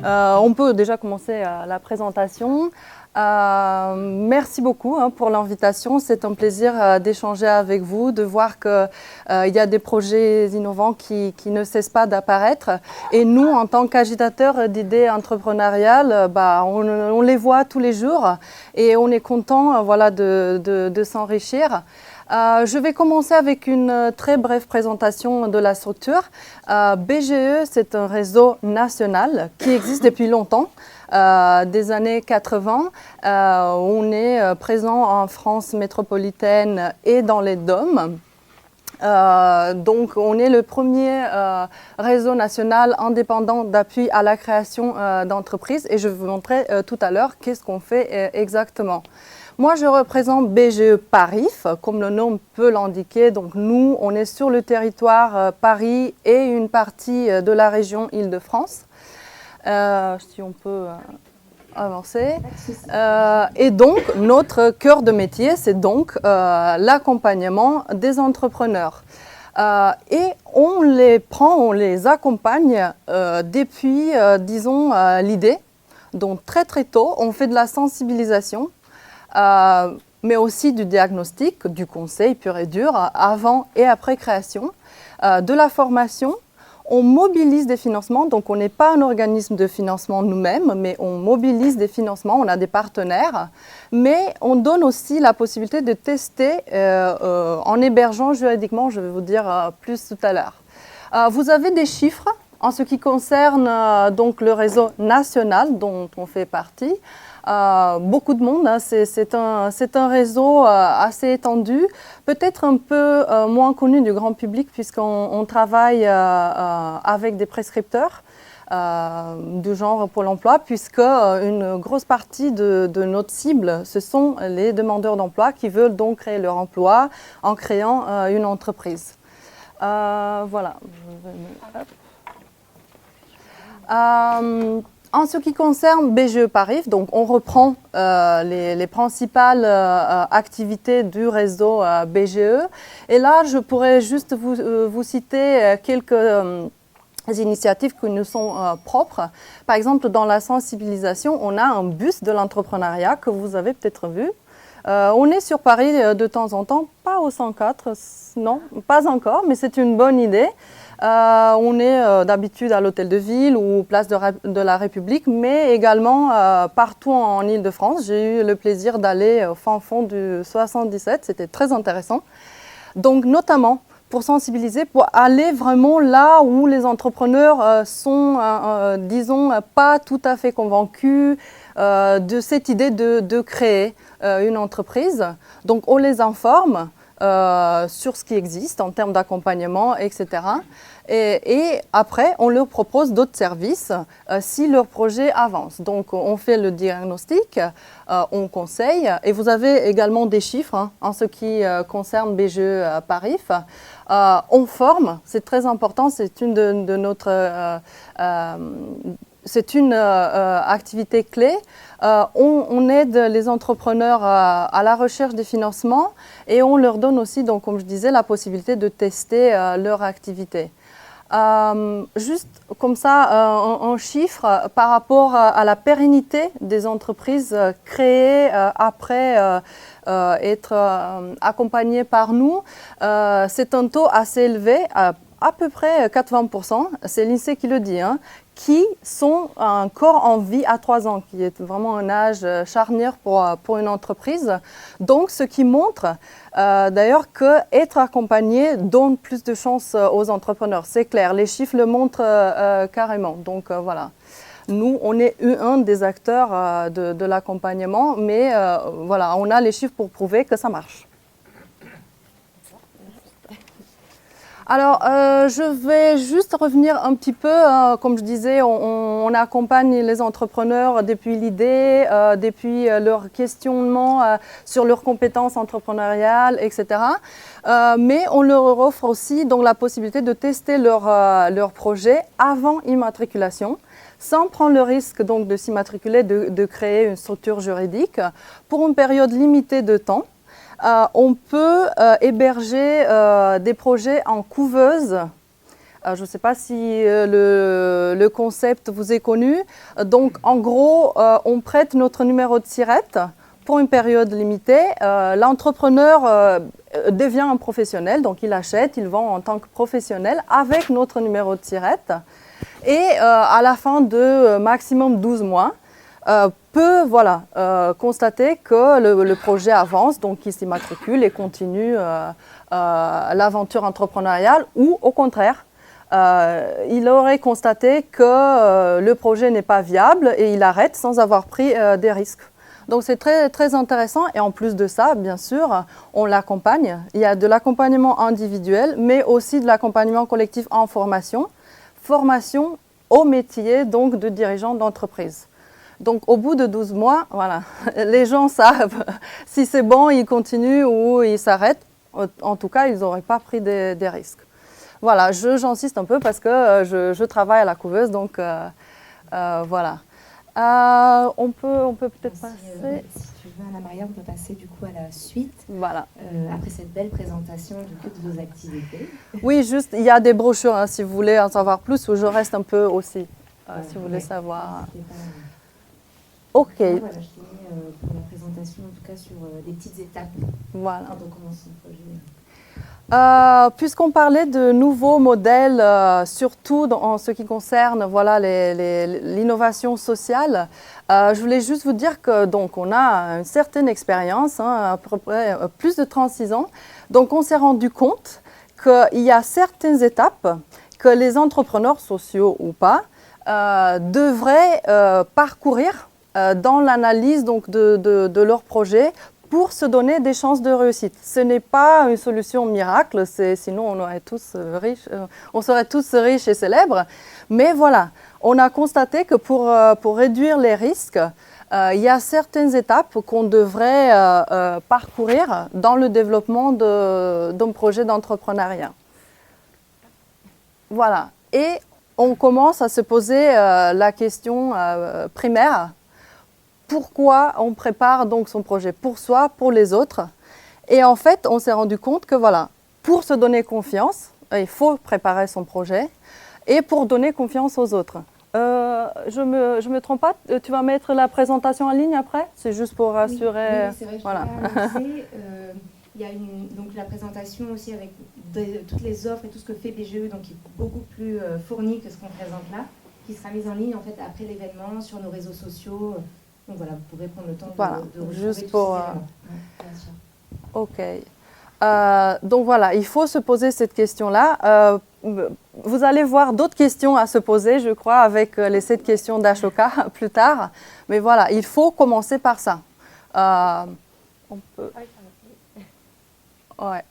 On peut déjà commencer la présentation. Merci beaucoup pour l'invitation. C'est un plaisir d'échanger avec vous, de voir qu'il y a des projets innovants qui ne cessent pas d'apparaître. Et nous, en tant qu'agitateurs d'idées entrepreneuriales, on les voit tous les jours et on est content de s'enrichir. Je vais commencer avec une très brève présentation de la structure. BGE, c'est un réseau national qui existe depuis longtemps, des années 80. On est présent en France métropolitaine et dans les DOM. Donc, on est le premier réseau national indépendant d'appui à la création d'entreprises et je vais vous montrer tout à l'heure qu'est-ce qu'on fait exactement. Moi, je représente BGE Parif, comme le nom peut l'indiquer. Donc, nous, on est sur le territoire Paris et une partie de la région Île-de-France. Si on peut avancer. Et donc, notre cœur de métier, c'est donc l'accompagnement des entrepreneurs. Et on les prend, on les accompagne depuis, disons, l'idée. Donc, très très tôt, on fait de la sensibilisation. Mais aussi du diagnostic, du conseil pur et dur, avant et après création, de la formation. On mobilise des financements, donc on n'est pas un organisme de financement nous-mêmes, mais on mobilise des financements, on a des partenaires, mais on donne aussi la possibilité de tester en hébergeant juridiquement, je vais vous dire plus tout à l'heure. Vous avez des chiffres en ce qui concerne donc le réseau national dont on fait partie. Beaucoup de monde, c'est un réseau assez étendu, peut-être un peu moins connu du grand public puisqu'on travaille avec des prescripteurs du genre Pôle emploi, puisque une grosse partie de notre cible, ce sont les demandeurs d'emploi qui veulent donc créer leur emploi en créant une entreprise. Voilà. En ce qui concerne BGE Parif, donc on reprend les principales activités du réseau BGE. Et là, je pourrais juste vous citer quelques initiatives qui nous sont propres. Par exemple, dans la sensibilisation, on a un bus de l'entrepreneuriat que vous avez peut-être vu. On est sur Paris de temps en temps, pas au 104, non, pas encore, mais c'est une bonne idée. On est d'habitude à l'Hôtel de Ville ou Place de la République, mais également partout en Île-de-France. J'ai eu le plaisir d'aller au fin fond du 77, c'était très intéressant. Donc notamment pour sensibiliser, pour aller vraiment là où les entrepreneurs sont, disons, pas tout à fait convaincus de cette idée de créer une entreprise. Donc on les informe sur ce qui existe en termes d'accompagnement, etc. Et après, on leur propose d'autres services si leur projet avance. Donc, on fait le diagnostic, on conseille. Et vous avez également des chiffres en ce qui concerne BGE Parif. On forme, c'est très important, c'est une de notre... c'est une activité clé. On aide les entrepreneurs à la recherche des financements et on leur donne aussi, donc, comme je disais, la possibilité de tester leur activité. Juste comme ça, un chiffre par rapport à la pérennité des entreprises créées après être accompagnées par nous. C'est un taux assez élevé, à peu près 80%, c'est l'INSEE qui le dit, qui sont encore en vie à 3 ans, qui est vraiment un âge charnière pour une entreprise. Donc, ce qui montre d'ailleurs qu'être accompagné donne plus de chances aux entrepreneurs. C'est clair, les chiffres le montrent carrément. Donc, voilà. Nous, on est un des acteurs de l'accompagnement, mais voilà, on a les chiffres pour prouver que ça marche. Alors, je vais juste revenir un petit peu, comme je disais, on accompagne les entrepreneurs depuis l'idée, depuis leur questionnement sur leurs compétences entrepreneuriales, etc. Mais on leur offre aussi donc, la possibilité de tester leur projet avant immatriculation, sans prendre le risque donc, de s'immatriculer, de créer une structure juridique pour une période limitée de temps. On peut héberger des projets en couveuse Je ne sais pas si le concept vous est connu. Donc, en gros, on prête notre numéro de SIRET pour une période limitée. L'entrepreneur devient un professionnel, donc il achète, il vend en tant que professionnel avec notre numéro de SIRET. Et à la fin de maximum 12 mois, peut constater que le projet avance, donc il s'immatricule et continue l'aventure entrepreneuriale, ou au contraire, il aurait constaté que le projet n'est pas viable et il arrête sans avoir pris des risques. Donc c'est très, très intéressant, et en plus de ça, bien sûr, on l'accompagne. Il y a de l'accompagnement individuel, mais aussi de l'accompagnement collectif en formation au métier donc de dirigeant d'entreprise. Donc au bout de 12 mois, voilà, les gens savent si c'est bon, ils continuent ou ils s'arrêtent. En tout cas, ils n'auraient pas pris des risques. Voilà, j'insiste un peu parce que je travaille à la couveuse, donc voilà. On peut peut-être passer. Si tu veux, Anna-Maria, on peut passer du coup à la suite. Voilà. Après cette belle présentation du coup, de vos activités. Oui, juste, il y a des brochures, hein, si vous voulez en savoir plus, ou je reste un peu aussi, si vous voulez savoir. Ok. Voilà, je finis pour la présentation, en tout cas sur des petites étapes voilà. quand on commence son projet. Puisqu'on parlait de nouveaux modèles, surtout en ce qui concerne l'innovation sociale, je voulais juste vous dire que donc on a une certaine expérience, hein, à peu près plus de 36 ans. Donc on s'est rendu compte qu'il y a certaines étapes que les entrepreneurs sociaux ou pas devraient parcourir dans l'analyse donc de leur projet, pour se donner des chances de réussite. Ce n'est pas une solution miracle, sinon on serait tous riches et célèbres. Mais voilà, on a constaté que pour réduire les risques, il y a certaines étapes qu'on devrait parcourir dans le développement d'un projet d'entrepreneuriat. Voilà, et on commence à se poser la question primaire. Pourquoi on prépare donc son projet pour soi, pour les autres? Et en fait, on s'est rendu compte que voilà, pour se donner confiance, il faut préparer son projet, et pour donner confiance aux autres. Je me trompe pas, tu vas mettre la présentation en ligne après? C'est juste pour rassurer. Oui, c'est vrai, voilà. Il y a donc la présentation aussi avec toutes les offres et tout ce que fait BGE, donc qui est beaucoup plus fourni que ce qu'on présente là, qui sera mise en ligne en fait après l'événement sur nos réseaux sociaux. Donc voilà, vous pourrez prendre le temps de retrouver juste pour. Bien sûr. Ok. Donc voilà, il faut se poser cette question-là. Vous allez voir d'autres questions à se poser, je crois, avec les 7 questions d'Ashoka plus tard. Mais voilà, il faut commencer par ça. On peut. Ouais.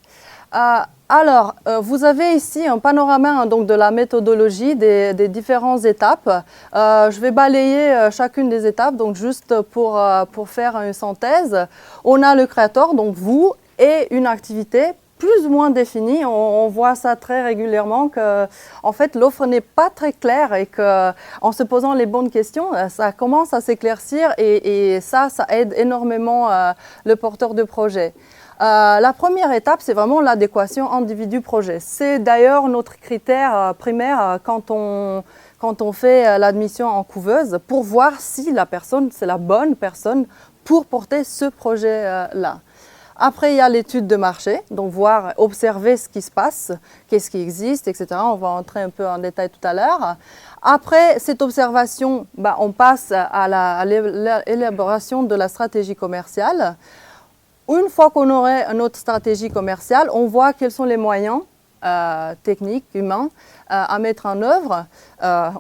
Alors, vous avez ici un panorama hein, donc de la méthodologie des différentes étapes. Je vais balayer chacune des étapes, donc juste pour faire une synthèse. On a le créateur, donc vous, et une activité plus ou moins définie. On voit ça très régulièrement que, en fait, l'offre n'est pas très claire et qu'en se posant les bonnes questions, ça commence à s'éclaircir et ça aide énormément le porteur de projet. La première étape, c'est vraiment l'adéquation individu-projet. C'est d'ailleurs notre critère primaire quand on fait l'admission en couveuse pour voir si la personne, c'est la bonne personne pour porter ce projet-là. Après, il y a l'étude de marché, donc observer ce qui se passe, qu'est-ce qui existe, etc. On va entrer un peu en détail tout à l'heure. Après cette observation, on passe à l'élaboration de la stratégie commerciale. Une fois qu'on aurait notre stratégie commerciale, on voit quels sont les moyens techniques, humains, à mettre en œuvre.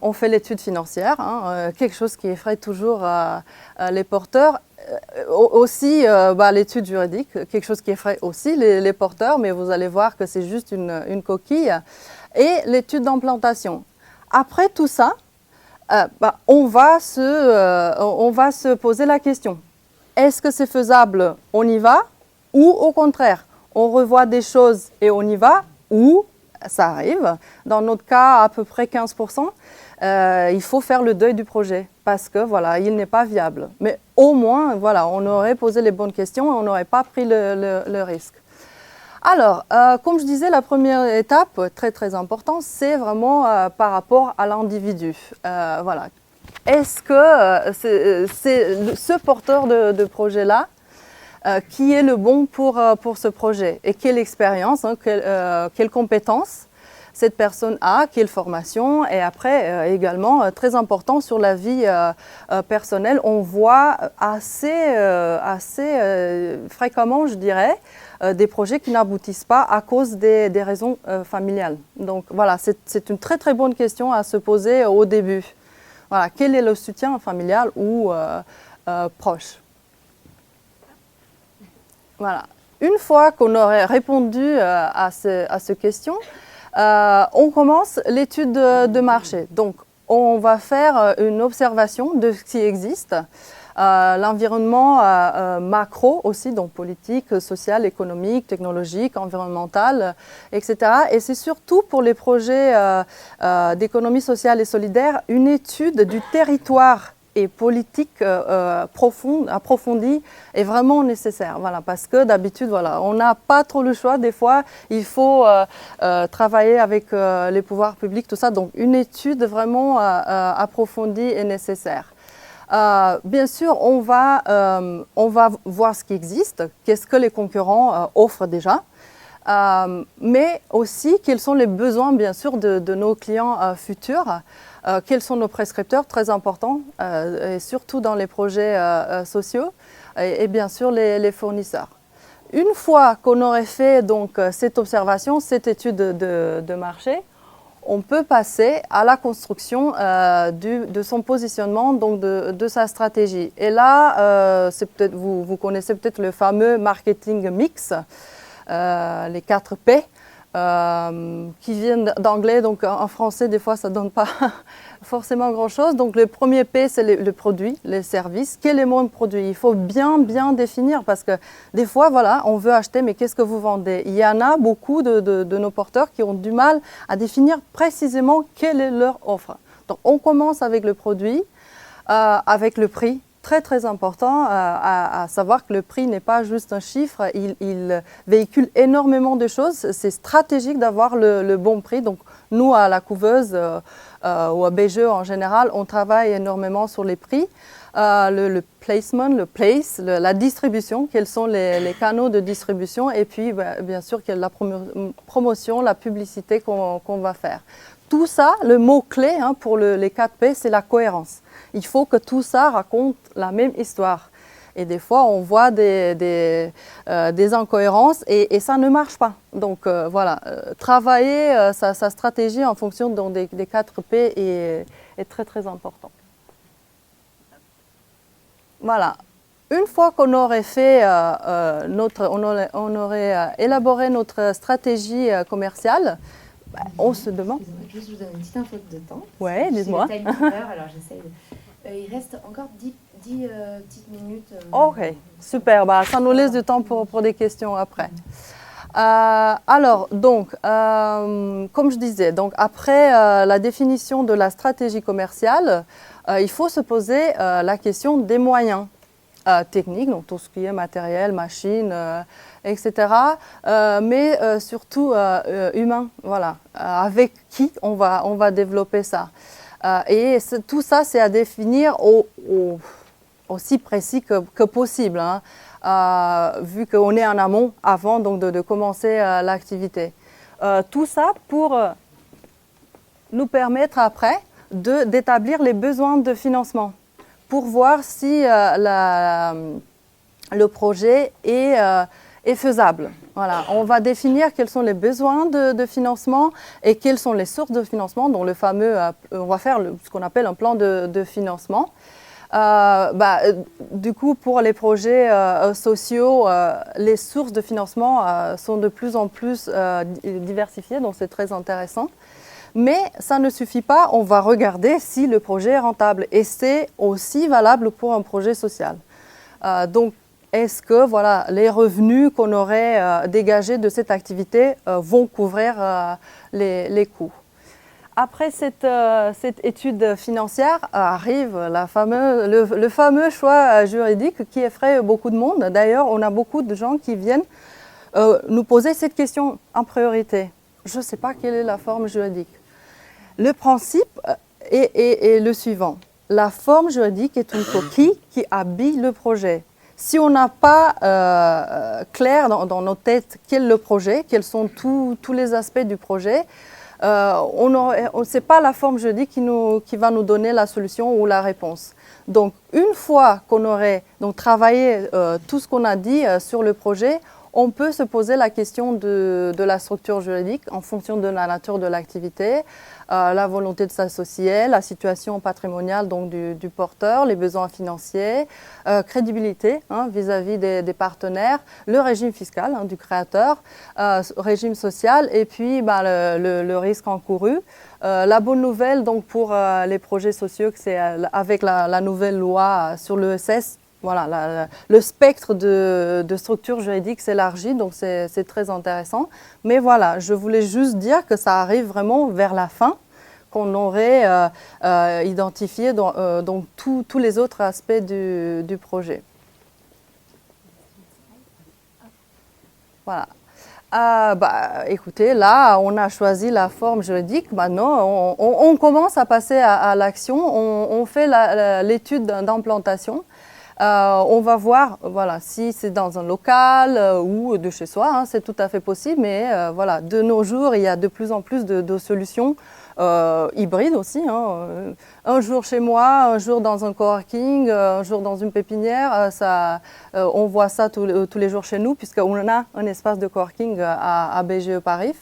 On fait l'étude financière, hein, quelque chose qui effraie toujours les porteurs. Aussi l'étude juridique, quelque chose qui effraie aussi les porteurs, mais vous allez voir que c'est juste une coquille. Et l'étude d'implantation. Après tout ça, on va se poser la question. Est-ce que c'est faisable? On y va? Ou au contraire, on revoit des choses et on y va? Ou ça arrive, dans notre cas à peu près 15%, il faut faire le deuil du projet parce que voilà, il n'est pas viable. Mais au moins, voilà, on aurait posé les bonnes questions et on n'aurait pas pris le risque. Alors, comme je disais, la première étape, très très importante, c'est vraiment par rapport à l'individu. Voilà. Est-ce que c'est ce porteur de projet-là qui est le bon pour ce projet et quelle expérience, hein, quelles compétences cette personne a, quelle formation et après également très important sur la vie personnelle, on voit assez fréquemment, je dirais, des projets qui n'aboutissent pas à cause des raisons familiales. Donc voilà, c'est une très très bonne question à se poser au début. Voilà, quel est le soutien familial ou proche? Voilà. Une fois qu'on aurait répondu à ces questions, on commence l'étude de marché. Donc, on va faire une observation de ce qui existe, l'environnement macro aussi, donc politique, social, économique, technologique, environnemental, etc. Et c'est surtout pour les projets d'économie sociale et solidaire, une étude du territoire et politique approfondie est vraiment nécessaire. Voilà, parce que d'habitude, voilà, on n'a pas trop le choix. Des fois, il faut travailler avec les pouvoirs publics, tout ça. Donc, une étude vraiment approfondie est nécessaire. Bien sûr, on va voir ce qui existe, qu'est-ce que les concurrents offrent déjà, mais aussi quels sont les besoins, bien sûr, de nos clients futurs. Quels sont nos prescripteurs, très importants, et surtout dans les projets sociaux, et bien sûr les fournisseurs. Une fois qu'on aurait fait donc cette observation, cette étude de marché, on peut passer à la construction de son positionnement, donc de sa stratégie. Et là, vous connaissez peut-être le fameux marketing mix, les 4 P. Qui viennent d'anglais, donc en français, des fois, ça ne donne pas forcément grand-chose. Donc, le premier P, c'est le produit, les services. Quel est mon produit? Il faut bien définir parce que des fois, voilà, on veut acheter, mais qu'est-ce que vous vendez? Il y en a beaucoup de nos porteurs qui ont du mal à définir précisément quelle est leur offre. Donc, on commence avec le produit, avec le prix. Très très important à savoir que le prix n'est pas juste un chiffre, il véhicule énormément de choses. C'est stratégique d'avoir le bon prix. Donc nous à la couveuse ou à BGE en général, on travaille énormément sur les prix. Le placement, le place, la distribution, quels sont les canaux de distribution et puis bien sûr quelle est la promotion, la publicité qu'on va faire. Tout ça, le mot-clé pour les 4 P, c'est la cohérence. Il faut que tout ça raconte la même histoire. Et des fois, on voit des incohérences et ça ne marche pas. Donc voilà, travailler sa stratégie en fonction des 4 P est très très important. Voilà. Une fois qu'on aurait fait on aurait élaboré notre stratégie commerciale, on se demande. Juste, je vous donne une petite info de temps. Oui, dis-moi. Alors j'essaie il reste encore 10 petites minutes. Ok, super. Ça nous laisse du temps pour des questions après. Alors, donc, comme je disais, donc, après la définition de la stratégie commerciale, il faut se poser la question des moyens techniques, donc tout ce qui est matériel, machine, etc. Mais surtout humain, voilà. Avec qui on va développer ça. Et tout ça, c'est à définir aussi précis que possible, vu qu'on est en amont avant donc, de commencer l'activité. Tout ça pour nous permettre après d'établir les besoins de financement, pour voir si le projet est faisable. Voilà. On va définir quels sont les besoins de financement et quelles sont les sources de financement. Donc le fameux, on va faire ce qu'on appelle un plan de financement. Du coup, pour les projets sociaux, les sources de financement sont de plus en plus diversifiées, donc c'est très intéressant. Mais ça ne suffit pas, on va regarder si le projet est rentable et c'est aussi valable pour un projet social. Donc, est-ce que voilà, les revenus qu'on aurait dégagés de cette activité vont couvrir les coûts? Après cette étude financière arrive le fameux choix juridique qui effraie beaucoup de monde. D'ailleurs, on a beaucoup de gens qui viennent nous poser cette question en priorité. Je ne sais pas quelle est la forme juridique. Le principe est le suivant. La forme juridique est une coquille qui habille le projet. Si on n'a pas clair dans nos têtes quel est le projet, quels sont tous les aspects du projet, on sait pas la forme juridique qui va nous donner la solution ou la réponse. Donc, une fois qu'on aurait donc, travaillé tout ce qu'on a dit sur le projet, on peut se poser la question de la structure juridique en fonction de la nature de l'activité, la volonté de s'associer, la situation patrimoniale donc, du porteur, les besoins financiers, crédibilité vis-à-vis des partenaires, le régime fiscal du créateur, régime social et puis le risque encouru. La bonne nouvelle donc, pour les projets sociaux, c'est avec la nouvelle loi sur l'ESS, voilà, le spectre de structure juridique s'élargit, donc c'est très intéressant. Mais voilà, je voulais juste dire que ça arrive vraiment vers la fin, qu'on aurait identifié donc tous les autres aspects du projet. Voilà. Écoutez, là, on a choisi la forme juridique. Maintenant, on commence à passer à l'action. On fait l'étude d'implantation. On va voir voilà, si c'est dans un local ou de chez soi, c'est tout à fait possible, mais voilà, de nos jours, il y a de plus en plus de solutions hybrides aussi. Un jour chez moi, un jour dans un coworking, un jour dans une pépinière, on voit ça tous les jours chez nous, puisqu'on a un espace de coworking à BGE Paris.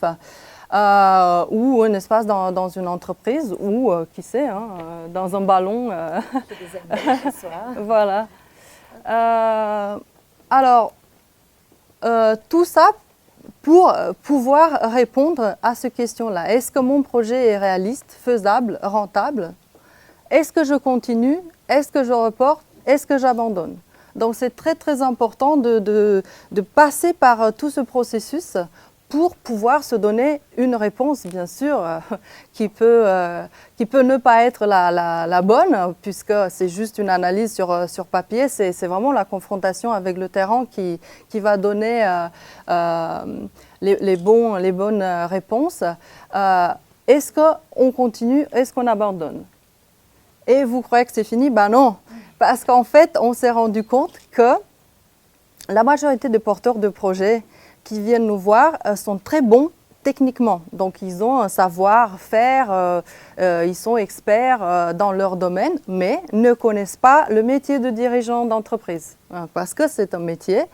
Ou un espace dans une entreprise, ou qui sait, dans un ballon. Voilà. Alors, tout ça pour pouvoir répondre à ces questions-là. Est-ce que mon projet est réaliste, faisable, rentable? Est-ce que je continue? Est-ce que je reporte? Est-ce que j'abandonne? Donc, c'est très, très important de passer par tout ce processus pour pouvoir se donner une réponse, bien sûr, qui peut ne pas être la bonne, puisque c'est juste une analyse sur papier. C'est vraiment la confrontation avec le terrain qui va donner les bonnes réponses. Est-ce qu'on continue? Est-ce qu'on abandonne? Et vous croyez que c'est fini? Ben non, parce qu'en fait, on s'est rendu compte que la majorité des porteurs de projets qui viennent nous voir sont très bons techniquement. Donc, ils ont un savoir-faire, ils sont experts dans leur domaine, mais ne connaissent pas le métier de dirigeant d'entreprise. Parce que c'est un métier.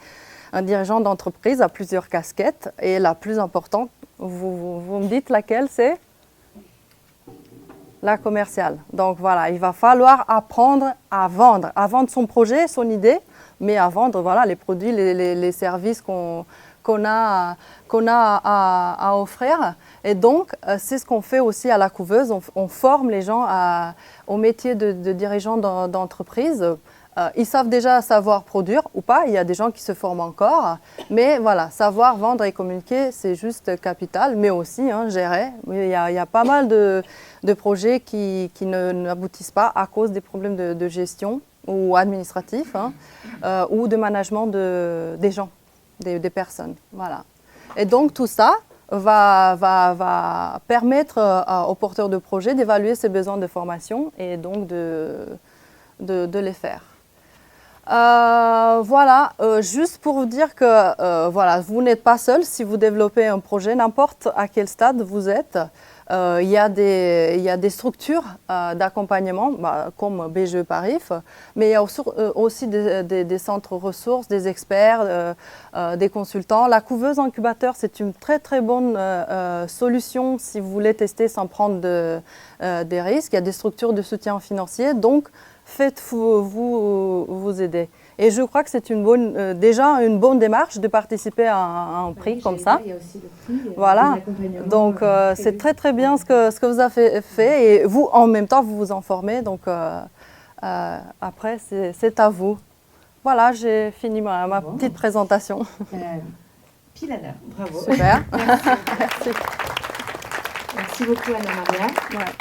Un dirigeant d'entreprise a plusieurs casquettes et la plus importante, vous me dites laquelle c'est? La commerciale. Donc, voilà, il va falloir apprendre à vendre son projet, son idée, mais à vendre voilà, les produits, les services qu'on a à offrir. Et donc, c'est ce qu'on fait aussi à la couveuse. On forme les gens au métier de dirigeant d'entreprise. Ils savent déjà savoir produire ou pas. Il y a des gens qui se forment encore. Mais voilà, savoir vendre et communiquer, c'est juste capital. Mais aussi gérer. Il y a pas mal de projets qui n'aboutissent pas à cause des problèmes de gestion ou administratifs ou de management des gens. Des personnes, voilà. Et donc tout ça va permettre aux porteurs de projet d'évaluer ses besoins de formation et donc de les faire. Voilà, juste pour vous dire que voilà, vous n'êtes pas seul si vous développez un projet, n'importe à quel stade vous êtes. Il y a des structures d'accompagnement comme BGE Paris, mais il y a aussi des centres ressources, des experts, des consultants. La couveuse incubateur, c'est une très très bonne solution si vous voulez tester sans prendre des risques. Il y a des structures de soutien financier, donc faites-vous aider. Et je crois que c'est déjà une bonne démarche de participer à un prix comme ça. Il y a aussi le prix, voilà. Donc c'est très très bien ce que vous avez fait et vous en même temps vous vous en formez. Donc après c'est à vous. Voilà, j'ai fini ma petite présentation. Pile à l'heure, bravo. Super. Merci. Merci beaucoup Anna Maria. Ouais.